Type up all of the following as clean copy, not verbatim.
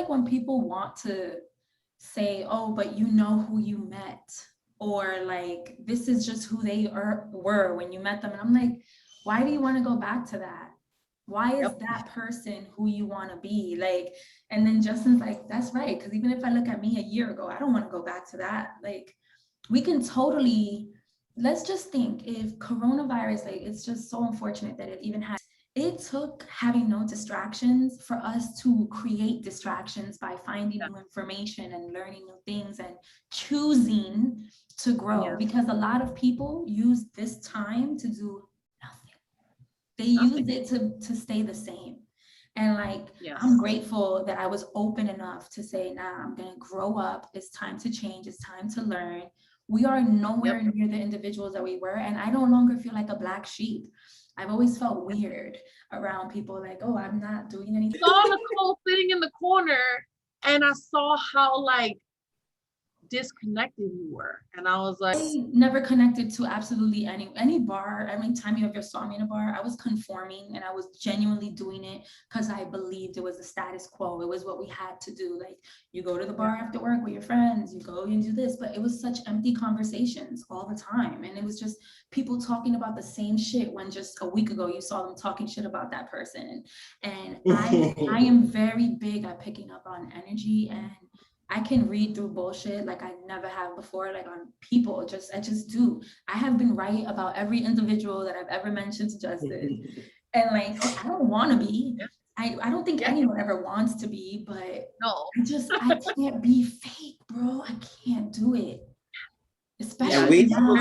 like when people want to say, oh, but you know who you met, or like, this is just who they were when you met them. And I'm like, why do you want to go back to that? Why is that person who you want to be? Like, and then Justin's like, that's right. Because even if I look at me a year ago, I don't want to go back to that. Like, we can totally, let's just think if coronavirus, like, it's just so unfortunate that it even had, it took having no distractions for us to create distractions by finding new information and learning new things and choosing to grow, because a lot of people use this time to do nothing. They use it to stay the same. And like, I'm grateful that I was open enough to say, nah, I'm gonna grow up. It's time to change. It's time to learn. We are nowhere near the individuals that we were. And I no longer feel like a black sheep. I've always felt weird around people like, oh, I'm not doing anything. I saw Nicole sitting in the corner and I saw how like disconnected you were, and I was like, I never connected to absolutely any bar. Every time you ever saw me in a bar, I was conforming, and I was genuinely doing it because I believed it was the status quo. It was what we had to do. Like, you go to the bar after work with your friends, you go and do this, but it was such empty conversations all the time, and it was just people talking about the same shit when just a week ago you saw them talking shit about that person. And I am very big at picking up on energy, and I can read through bullshit like I never have before, like on people. I just do. I have been right about every individual that I've ever mentioned to Justin. And like, I don't want to be. I don't think anyone ever wants to be, but no, I can't be fake, bro. I can't do it. Especially now.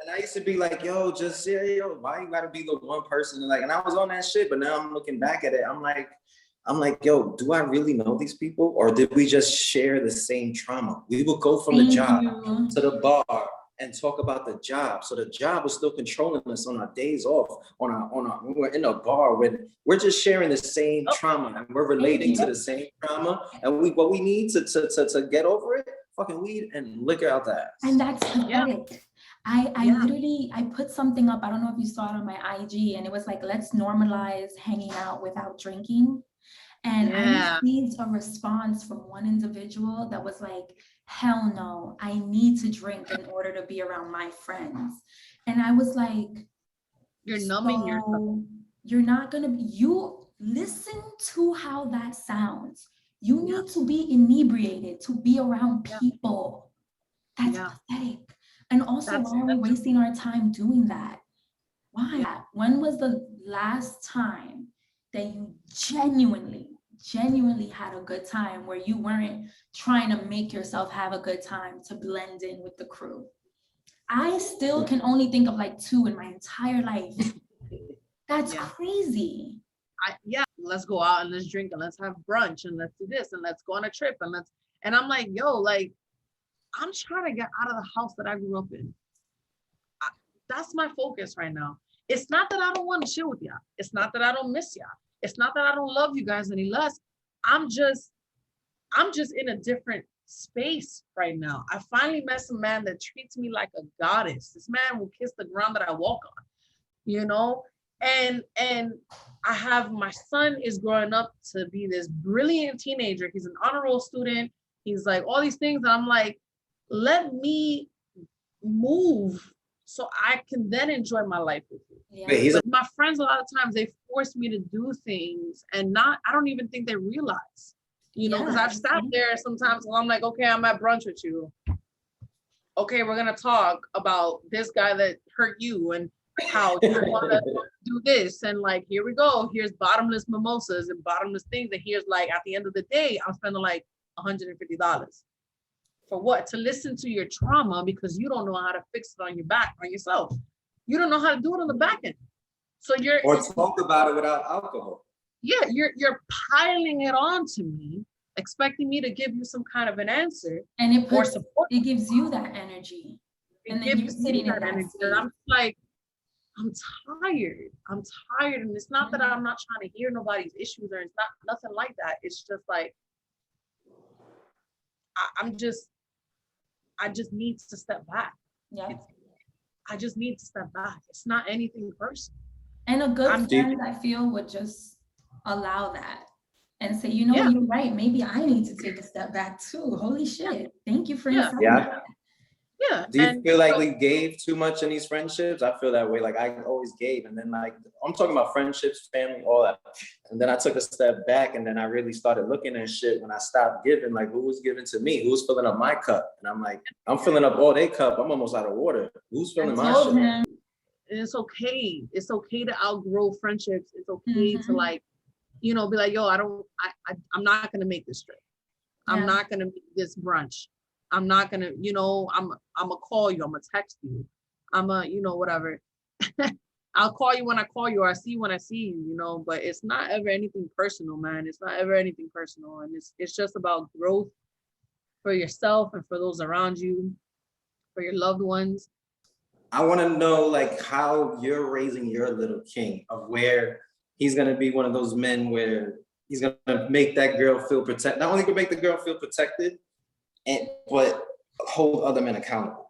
And I used to be like, yo, just why you gotta be the one person? And I was on that shit, but now I'm looking back at it. I'm like, yo, do I really know these people? Or did we just share the same trauma? We would go from the job to the bar and talk about the job. So the job was still controlling us on our days off, when we're in a bar, when we're just sharing the same trauma and we're relating to the same trauma. And what we need to get over it, fucking weed and liquor out that. And that's pathetic. I put something up, I don't know if you saw it on my IG, and it was like, let's normalize hanging out without drinking. And I received a response from one individual that was like, hell no, I need to drink in order to be around my friends. And I was like, you're numbing yourself. You're not gonna be, you listen to how that sounds. You need to be inebriated to be around people. That's pathetic. And also, why are we wasting our time doing that? Why? When was the last time that you genuinely had a good time where you weren't trying to make yourself have a good time to blend in with the crew? I still can only think of like 2 in my entire life. That's crazy. Let's go out and let's drink and let's have brunch and let's do this and let's go on a trip and I'm like, yo, like, I'm trying to get out of the house that I grew up in. That's my focus right now. It's not that I don't want to chill with y'all. It's not that I don't miss y'all. It's not that I don't love you guys any less. I'm just in a different space right now. I finally met some man that treats me like a goddess. This man will kiss the ground that I walk on, you know? And I have, my son is growing up to be this brilliant teenager. He's an honor roll student. He's like all these things. And I'm like, let me move so I can then enjoy my life with you. But my friends, a lot of times they force me to do things and I don't even think they realize, you know, because I've sat there sometimes and I'm like, okay, I'm at brunch with you. Okay, we're going to talk about this guy that hurt you and how you want to do this. And like, here we go. Here's bottomless mimosas and bottomless things. And here's like, at the end of the day, I'm spending like $150. For what? To listen to your trauma because you don't know how to fix it on your back, on yourself. You don't know how to do it on the back end. So or talk about it without alcohol. Yeah, you're piling it on to me, expecting me to give you some kind of an answer. And it gives you that energy. And then you're sitting in that energy. And I'm like, I'm tired. And it's not that I'm not trying to hear nobody's issues or it's not nothing like that. It's just like, I just need to step back. Yeah. I just need to step back. It's not anything personal. And a good friend, I feel, would just allow that. and say, you know, Yeah. you're right. Maybe I need to take a step back too. Holy shit. Thank you for Yeah. insight. Yeah. Yeah. Do you And feel like so- we gave too much in these friendships? I feel that way. Like I always gave, and then like I'm talking about friendships, family, all that. And then I took a step back, and then I really started looking at shit when I stopped giving. Like who was giving to me? Who was filling up my cup? And I'm like, I'm filling up all their cup. I'm almost out of water. Who's filling my Told shit? him. and it's okay. It's okay to outgrow friendships. It's okay to Mhm. like, you know, be like, yo, I'm not gonna make this trip. I'm Yeah. not gonna make this brunch. I'm not gonna, you know, I'm gonna call you. I'm gonna text you. I'm a, you know, whatever. I'll call you when I call you, or I see you when I see you, you know. But it's not ever anything personal, man. It's not ever anything personal, and it's just about growth for yourself and for those around you, for your loved ones. I want to know like how you're raising your little king, of where he's gonna be one of those men where he's gonna make that girl feel protected. Not only gonna make the girl feel protected, but hold other men accountable.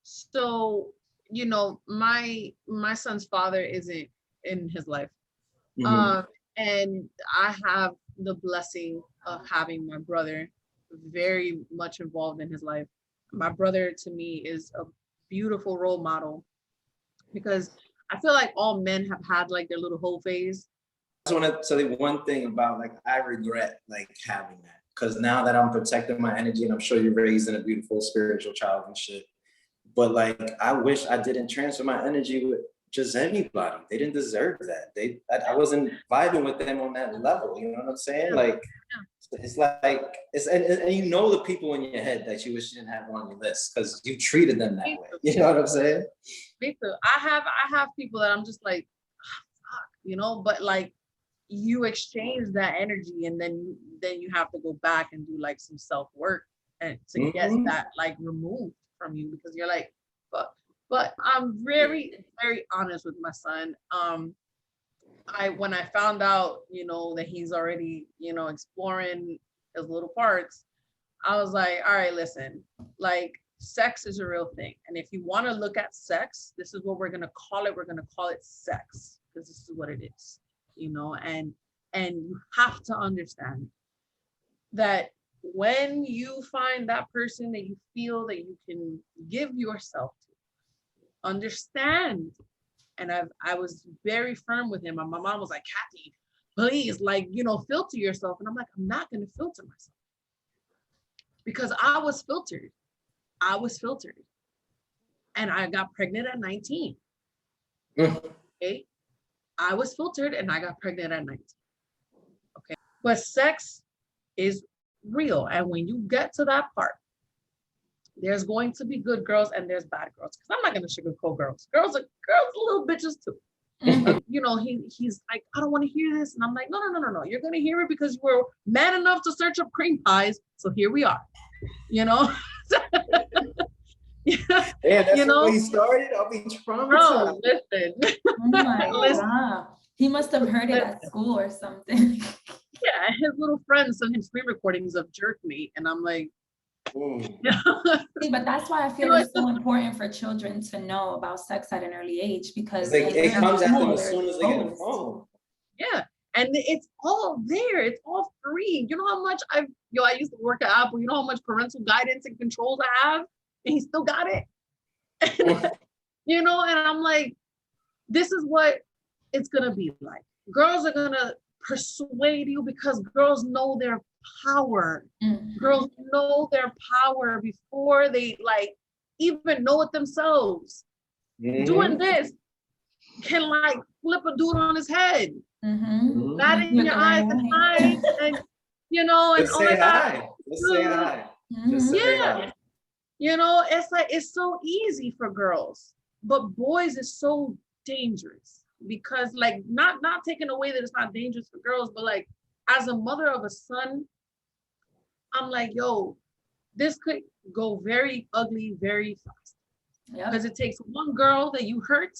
So, you know, my son's father isn't in his life. Mhm. And I have the blessing of having my brother very much involved in his life. My brother to me is a beautiful role model, because I feel like all men have had like their little whole phase. I just want to tell you one thing about like I regret like having that, because now that I'm protecting my energy, and I'm sure you're raised in a beautiful spiritual child and shit, but like I wish I didn't transfer my energy with just anybody. They didn't deserve that. I wasn't vibing with them on that level. You know what I'm saying? Like it's like it's and you know the people in your head that you wish you didn't have on your list because you treated them that way. You know what I'm saying? Me too. I have people that I'm just like, fuck, you know, but like you exchange that energy, and then you have to go back and do like some self-work and to get that like removed from you, because you're like, but I'm very, very honest with my son. When I found out, you know, that he's already, you know, exploring his little parts, I was like, all right, listen, like sex is a real thing. And if you want to look at sex, this is what we're going to call it. We're going to call it sex, because this is what it is, you know, and you have to understand that when you find that person that you feel that you can give yourself to, understand. And I was very firm with him. And my mom was like, Kathy, please, like, you know, filter yourself. And I'm like, I'm not going to filter myself, because I was filtered. And I got pregnant at 19. Okay. I was filtered and I got pregnant at 19. Okay. But sex is real. And when you get to that part, there's going to be good girls and there's bad girls. Because I'm not going to sugarcoat girls. Girls are little bitches too. You know, he's like, I don't want to hear this. And I'm like, no. You're going to hear it because you were man enough to search up cream pies. So here we are, you know? Yeah, that's you know? where he started. I'll be traumatized. Bro, listen. Oh my God. He must have heard it at school or something. Yeah, his little friends sent him screen recordings of Jerk Me. And I'm like, See, but that's why I feel it's so important for children to know about sex at an early age, because it comes at them as soon as they get a phone. Yeah, and it's all there. It's all free. You know how much I used to work at Apple. You know how much parental guidance and controls I have, and he still got it. You know, and I'm like, this is what it's gonna be like. Girls are gonna persuade you because girls know their power. Girls know their power before they like even know it themselves. Doing this can like flip a dude on his head. That in your eyes and hi, and you know, and just say hi. Just say hi. Just say hi. You know, it's like it's so easy for girls, but boys is so dangerous, because like not taking away that it's not dangerous for girls, but like as a mother of a son, I'm like, yo, this could go very ugly very fast. Because it takes one girl that you hurt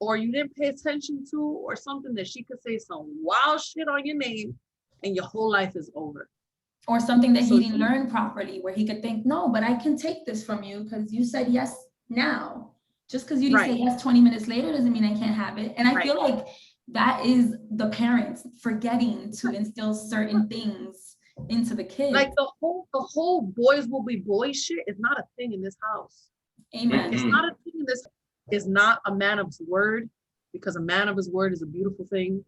or you didn't pay attention to or something that she could say some wild shit on your name and your whole life is over. Or something that he didn't learn properly, where he could think, no, but I can take this from you because you said yes now. Just because you didn't say yes 20 minutes later doesn't mean I can't have it. And I feel like that is the parents forgetting to instill certain things into the kids. Like the whole boys will be boys shit is not a thing in this house. Amen. It's not a thing in this. Is not a man of his word, because a man of his word is a beautiful thing.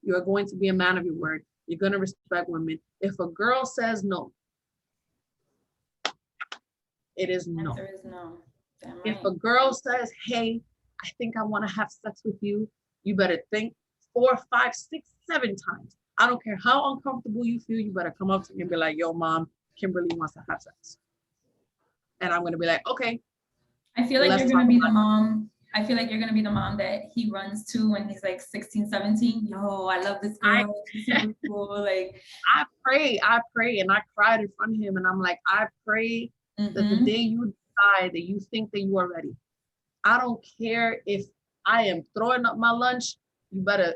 You are going to be a man of your word. You're going to respect women. If a girl says no, it is no. Answer is no. Damn If right. a girl says, hey, I think I want to have sex with you, you better think 4, 5, 6, 7 times. I don't care how uncomfortable you feel, you better come up to me and be like, yo, mom, Kimberly wants to have sex. And I'm going to be like, okay. I feel like let's you're going talk to be about the it. mom. I feel like you're going to be the mom that he runs to when he's like 16, 17. Yo, I love this girl. She's super cool. Like, I pray, and I cried in front of him, and I'm like, I pray that the day you decide that you think that you are ready, I don't care if I am throwing up my lunch, you better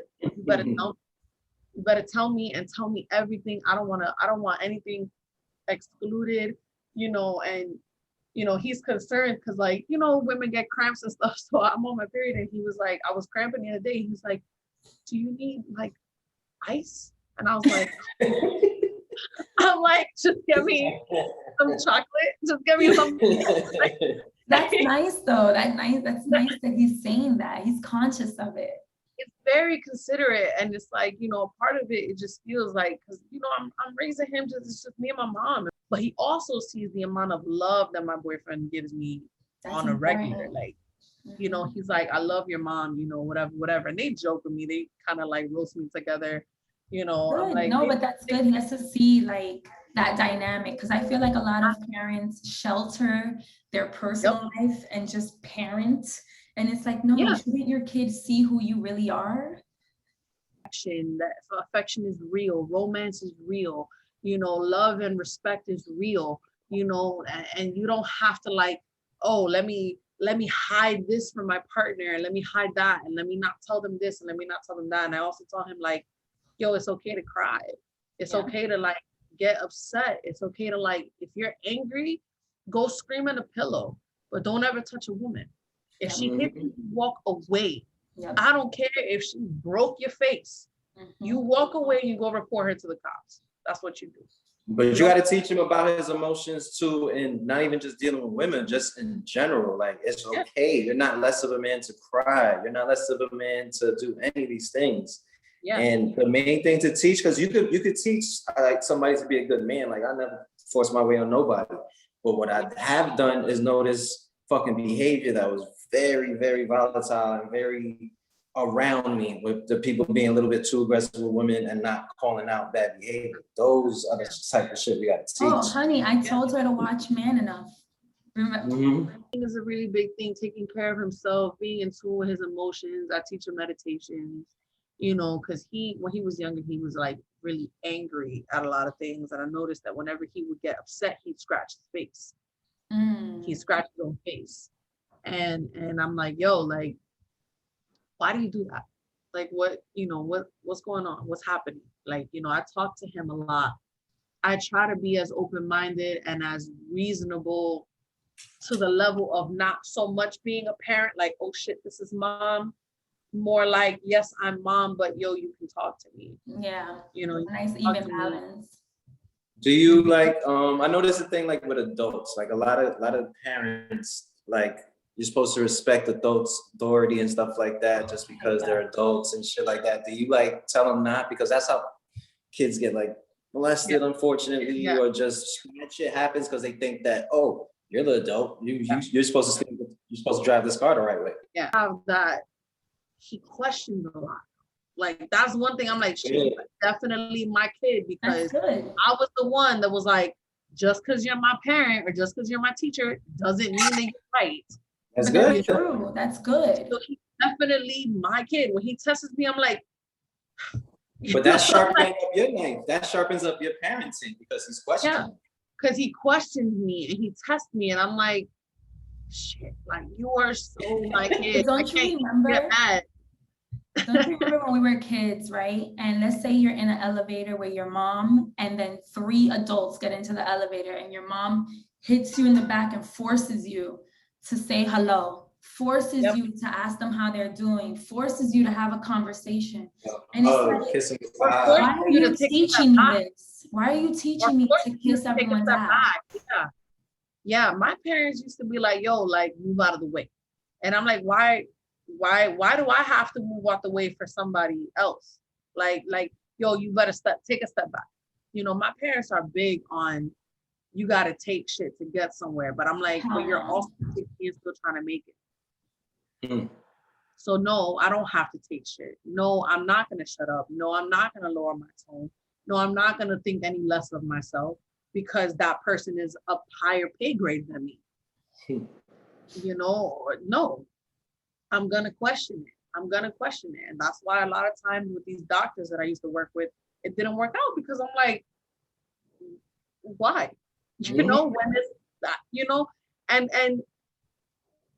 tell me and tell me everything. I don't want anything excluded, and he's concerned because, like, women get cramps and stuff. So I'm on my period, and he was like, I was cramping the other day. He was like, do you need like ice? And I was like, I'm like, just give me some chocolate. Just give me some. that's nice though. That's nice that he's saying that. He's conscious of it. It's very considerate, and it's like, part of it just feels like, because I'm raising him, it's just me and my mom, but he also sees the amount of love that my boyfriend gives me on a regular, like, he's like, I love your mom, whatever, and they joke with me, they kind of like roast me together, I'm like, no, but that's good. He has to see like that dynamic, because I feel like a lot of parents shelter their personal life and just parent. And it's like, no, shouldn't your kids see who you really are? Affection is real. Romance is real. Love and respect is real. And you don't have to like, oh, let me hide this from my partner, and let me hide that, and let me not tell them this, and let me not tell them that. And I also tell him, like, yo, it's okay to cry. It's okay to like get upset. It's okay to, like, if you're angry, go scream in a pillow, but don't ever touch a woman. If she hits you, walk away. I don't care if she broke your face. You walk away, you go report her to the cops. That's what you do. But you got to teach him about his emotions too, and not even just dealing with women, just in general. Like, it's okay. You're not less of a man to cry. You're not less of a man to do any of these things. Yeah. And the main thing to teach, because you could teach like somebody to be a good man. Like, I never force my way on nobody. But what I have done is notice fucking behavior that was very, very volatile and very around me, with the people being a little bit too aggressive with women and not calling out bad behavior. Those are the type of shit we got to teach. Oh, honey, I told her to watch Man Enough. Is a really big thing, taking care of himself, being in tune with his emotions. I teach him meditations, because when he was younger, he was like really angry at a lot of things. And I noticed that whenever he would get upset, he'd scratch his face. He scratched his own face. And I'm like, yo, like, why do you do that? Like, what's going on? What's happening? Like, I talk to him a lot. I try to be as open-minded and as reasonable, to the level of not so much being a parent, like, oh shit, this is mom. More like, yes, I'm mom, but yo, you can talk to me. Yeah. Nice even balance. Do you like, I know there's a thing like with adults, like a lot of parents, like, you're supposed to respect adults' authority and stuff like that just because they're adults and shit like that. Do you like tell them not? Because that's how kids get like molested, unfortunately, or just that shit happens because they think that, oh, you're the adult. You're supposed to drive this car the right way. Yeah, have that. He questions a lot. Like, that's one thing I'm like, she's definitely my kid, because I was the one that was like, just because you're my parent or just because you're my teacher doesn't mean that you're right. That's good. That's true. That's good. So he's definitely my kid. When he tests me, I'm like, but that sharpens up your name. That sharpens up your parenting, because he's questioning. Yeah, because he questions me and he tests me, and I'm like, shit, like, you are so my kid. Don't you remember when we were kids, right? And let's say you're in an elevator with your mom, and then 3 adults get into the elevator, and your mom hits you in the back and forces you to say hello. forces Yep. you to ask them how they're doing, forces you to have a conversation. And it's Oh, like, kissing Or goodbye. why are you to take a teaching step me back. this? Why are you Or teaching me force to you kiss to take a everyone's step ass? back. Yeah. Yeah. My parents used to be like, yo, like move out of the way. And I'm like, why do I have to move out the way for somebody else? Like, yo, you better take a step back. You know, my parents are big on you got to take shit to get somewhere. But I'm like, but you're also still trying to make it. Mm. So no, I don't have to take shit. No, I'm not going to shut up. No, I'm not going to lower my tone. No, I'm not going to think any less of myself because that person is a higher pay grade than me. You know, no, I'm going to question it. I'm going to question it. And that's why a lot of times with these doctors that I used to work with, it didn't work out because I'm like, why? You know, when is that, you know, and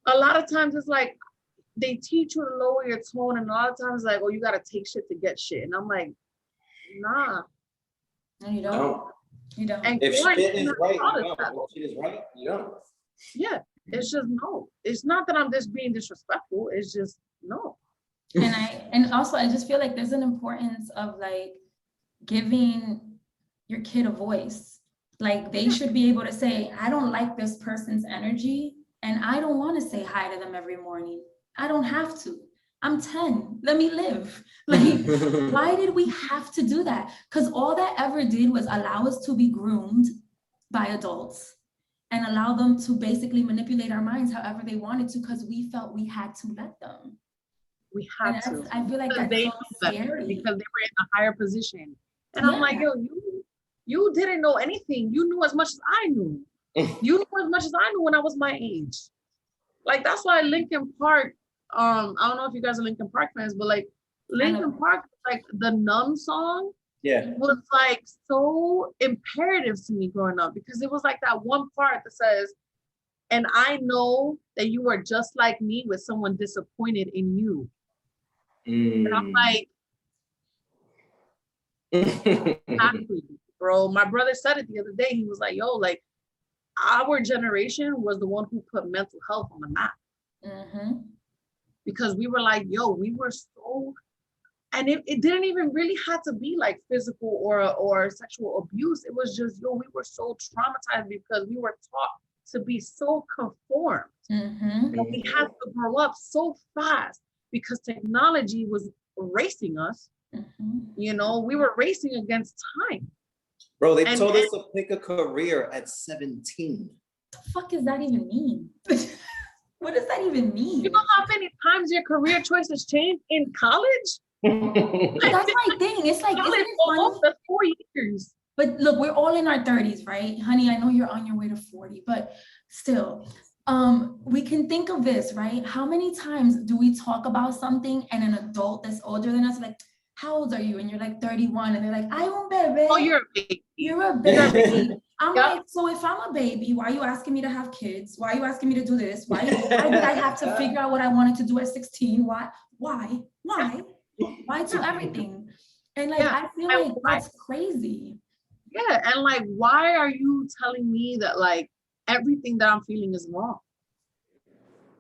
a lot of times it's like, they teach you to lower your tone, and a lot of times like, oh, you gotta take shit to get shit. And I'm like, nah. No, you don't. No. You don't. And If Corey shit is not right, taught you us don't. that. If shit is right, you don't. Yeah, it's just no. It's not that I'm just being disrespectful. It's just no. And also I just feel like there's an importance of like giving your kid a voice. Like they should be able to say, I don't like this person's energy and I don't want to say hi to them every morning. I don't have to. I'm 10. Let me live. Like, why did we have to do that? Because all that ever did was allow us to be groomed by adults and allow them to basically manipulate our minds however they wanted to, because we felt we had to let them. We And have to. I feel like Because that's they so know better, scary. because they were in a higher position. And I'm like, Yeah. yo, you didn't know anything. You knew as much as I knew. You knew as much as I knew when I was my age. Like that's why Linkin Park, I don't know if you guys are Linkin Park fans, but like Linkin Park, like the Numb song Yeah. was like so imperative to me growing up, because it was like that one part that says, and I know that you are just like me with someone disappointed in you. And I'm like, exactly, bro. My brother said it the other day. He was like, yo, like our generation was the one who put mental health on the map. Because we were like, yo, we were so, and it didn't even really have to be like physical or sexual abuse. It was just, yo, we were so traumatized because we were taught to be so conformed. And we had to grow up so fast because technology was racing us. You know, we were racing against time. Bro, they told us to pick a career at 17. What the fuck does that even mean? What does that even mean? You know how many times your career choices change in college? That's my thing. It's like, isn't it funny? That's 4 years. But look, we're all in our 30s, right? Honey, I know you're on your way to 40, but still, we can think of this, right? How many times do we talk about something and an adult that's older than us, like, how old are you? And you're like 31, and they're like, I un bebé. Oh, you're a baby. You're a baby. I'm like, so if I'm a baby, why are you asking me to have kids? Why are you asking me to do this? Why did I have to figure out what I wanted to do at 16? Why to everything? And like, I feel like that's crazy. Yeah, and like, why are you telling me that like everything that I'm feeling is wrong?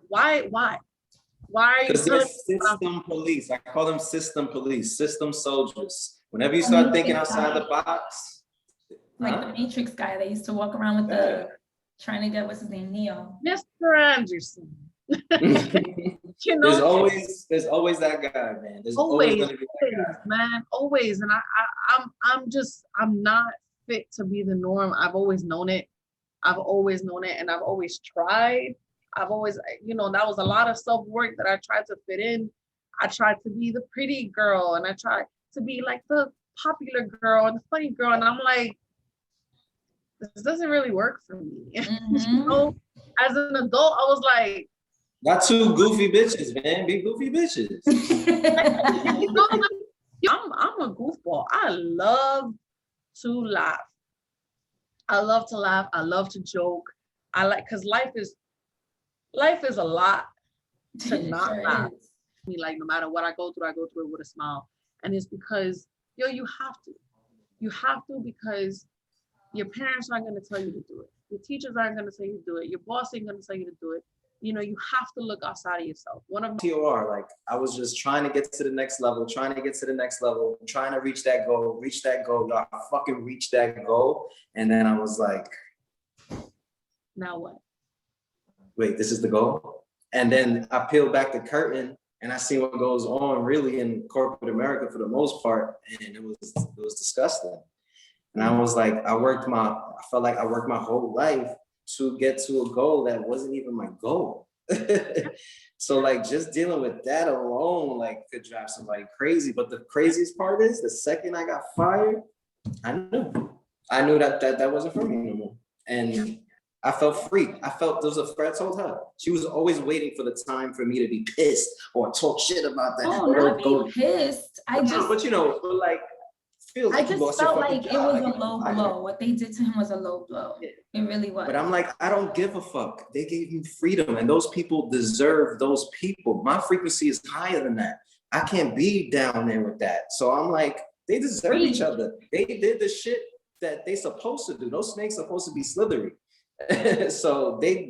Why are you Because they're telling me system police. I call them system police, system soldiers. Whenever you start thinking outside the box. Like the Matrix guy that used to walk around with the, trying to get, what's his name, Neo. Mr. Anderson. You know, there's always that guy, man. There's always gonna be that guy. man, always. And I'm not fit to be the norm. I've always known it, and I've always tried. I've always, you know, that was a lot of self-work that I tried to fit in. I tried to be the pretty girl, and I tried to be like the popular girl and the funny girl, and I'm like, this doesn't really work for me. You know, as an adult, I was like, not two goofy bitches, man. Be goofy bitches. you know, I'm a goofball. I love to laugh. I love to joke. I like, because life is a lot to not laugh. I mean, like no matter what I go through it with a smile. And it's because, yo, you have to, because your parents aren't going to tell you to do it. Your teachers aren't going to tell you to do it. Your boss ain't going to tell you to do it. you know, you have to look outside of yourself. One of TOR, like I was just trying to get to the next level, trying to reach that goal. Y'all fucking reach that goal. And then I was like, now what? wait, this is the goal? And then I peeled back the curtain and I see what goes on really in corporate America for the most part. And it was disgusting. And I was like, I felt like I worked my whole life to get to a goal that wasn't even my goal. So like just dealing with that alone, like could drive somebody crazy. But the craziest part is the second I got fired, I knew that wasn't for me no more. And I felt free. I felt there was a friend. I told her she was always waiting for the time for me to be pissed or talk shit about that. Oh, not being pissed. But you know, like feels like I just felt like it was a low blow. What they did to him was a low blow. It really was. But I'm like, I don't give a fuck. They gave me freedom, and those people deserve those people. My frequency is higher than that. I can't be down there with that. So I'm like, they deserve each other. They did the shit that they supposed to do. Those snakes are supposed to be slithery. So they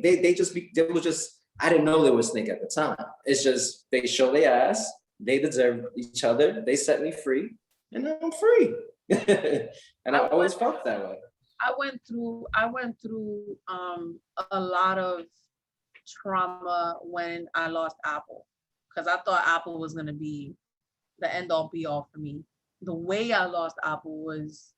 were just, I didn't know they were a snake at the time. It's just, they show their ass, they deserve each other, they set me free, and I'm free. And I always felt that way. I went through a lot of trauma when I lost Apple, because I thought Apple was going to be the end all be all for me. The way I lost Apple was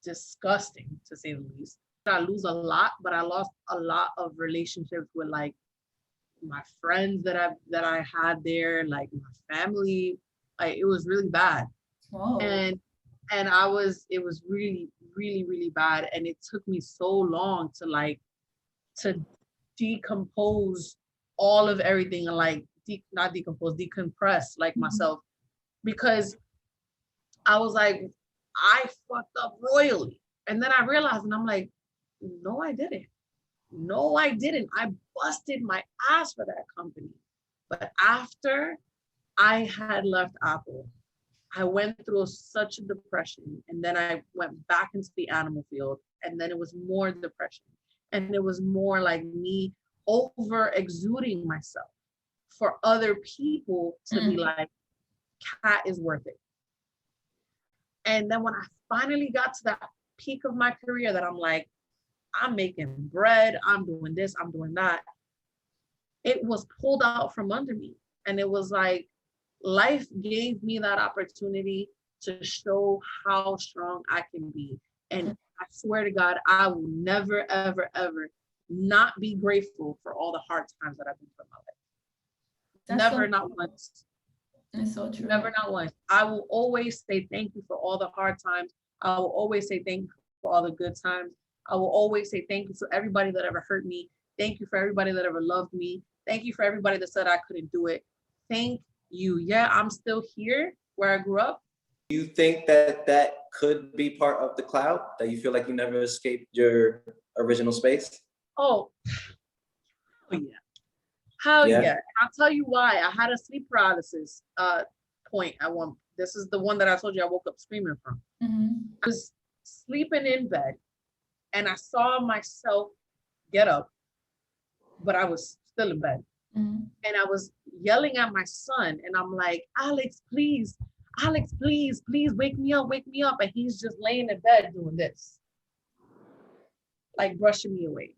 disgusting, to say the least. I lose a lot, but I lost a lot of relationships with like my friends that I had there, like my family. Like it was really bad. Whoa. And it was really, really, really bad. And it took me so long to decompose all of everything and like decompress like myself, because I was like, I fucked up royally. And then I realized, and I'm like, no, I didn't. No, I didn't. I busted my ass for that company. But after I had left Apple, I went through such a depression, and then I went back into the animal field, and then it was more depression, and it was more like me over exuding myself for other people to be like, Kat is worth it. And then when I finally got to that peak of my career that I'm like, I'm making bread, I'm doing this, I'm doing that, it was pulled out from under me. And it was like, life gave me that opportunity to show how strong I can be. And I swear to God, I will never, ever, ever not be grateful for all the hard times that I've been through in my life. Never, not once. It's so true. Never, not once. I will always say thank you for all the hard times. I will always say thank you for all the good times. I will always say thank you to everybody that ever hurt me. Thank you for everybody that ever loved me. Thank you for everybody that said I couldn't do it. Thank you. Yeah, I'm still here where I grew up. Do you think that could be part of the cloud, that you feel like you never escaped your original space? Oh, yeah. Hell yeah. I'll tell you why. I had a sleep paralysis point at one. This is the one that I told you I woke up screaming from. I was sleeping in bed and I saw myself get up, but I was still in bed. And I was yelling at my son, and I'm like, Alex, please, wake me up. And he's just laying in bed doing this, like brushing me away.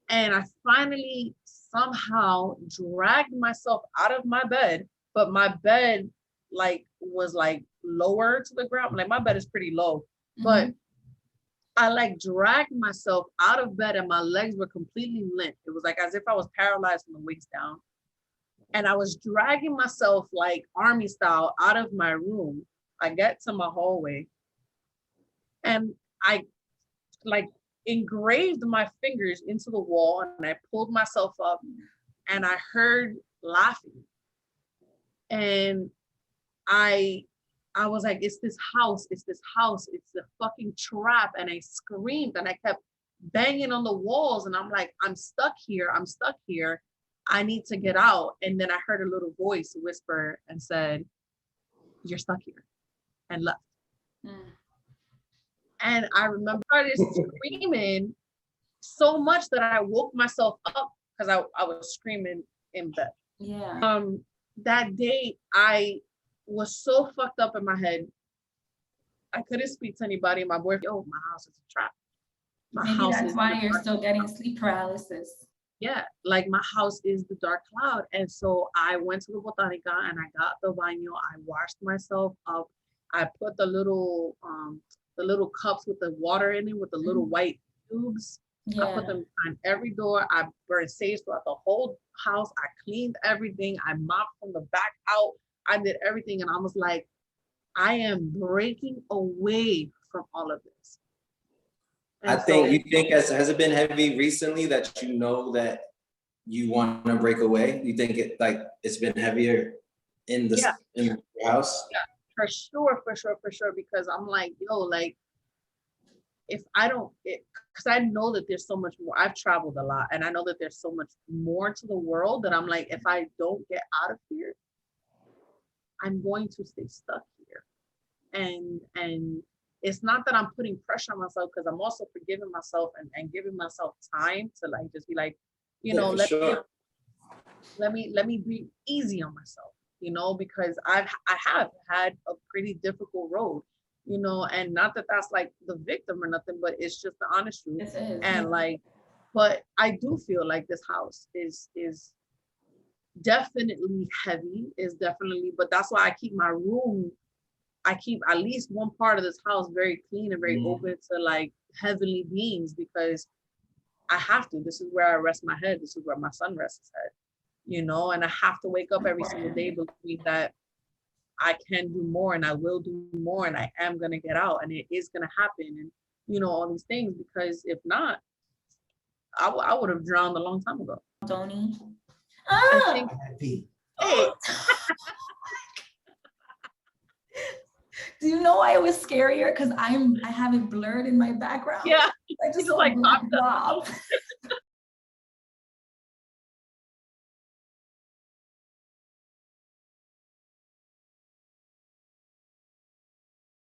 And I finally somehow dragged myself out of my bed, but my bed was lower to the ground. Like my bed is pretty low, but I dragged myself out of bed and my legs were completely limp. It was like as if I was paralyzed from the waist down. And I was dragging myself like army style out of my room. I get to my hallway and I engraved my fingers into the wall and I pulled myself up and I heard laughing. And I was like, it's this house, it's the fucking trap. And I screamed and I kept banging on the walls and I'm like, I'm stuck here. I need to get out. And then I heard a little voice whisper and said, you're stuck here, and left. And I remember I started screaming so much that I woke myself up because I was screaming in bed. Yeah. That day I was so fucked up in my head. I couldn't speak to anybody. My boyfriend, yo, my house is a trap. My Maybe house that's is why the you're dark still getting cloud. sleep paralysis. Yeah, like my house is the dark cloud. And so I went to the botanica and I got the baño. I washed myself up. I put the little cups with the water in it with the little white tubes. I put Yeah. them behind every door. I burned sage throughout the whole house. I cleaned everything. I mopped from the back out. I did everything. And I was like, I am breaking away from all of this. I And think so, you think has it been heavy recently that you know that you want to break away? You think it like it's been heavier in the yeah, in your house? yeah, for sure, for sure, for sure. Because I'm like, yo, like, if I don't, because I know that there's so much more. I've traveled a lot, and I know that there's so much more to the world that I'm like, if I don't get out of here, I'm going to stay stuck here. And it's not that I'm putting pressure on myself, because I'm also forgiving myself and giving myself time to like just be like, you Yeah, know, for sure. let me breathe easy on myself, you know, because I have had a pretty difficult road, you know, and not that that's like the victim or nothing, but it's just the honest truth. This is. And like, but I do feel like this house is definitely heavy, is definitely, but that's why I keep my room, I keep at least one part of this house very clean and very open to like heavenly beings, because I have to. This is where I rest my head. This is where my son rests his head, you know, and I have to wake up every single day believing that I can do more and I will do more and I am going to get out and it is going to happen. And, you know, all these things, because if not, I would have drowned a long time ago. Tony. I think, hey, do you know why it was scarier? Because I have it blurred in my background. yeah, I just like black blob.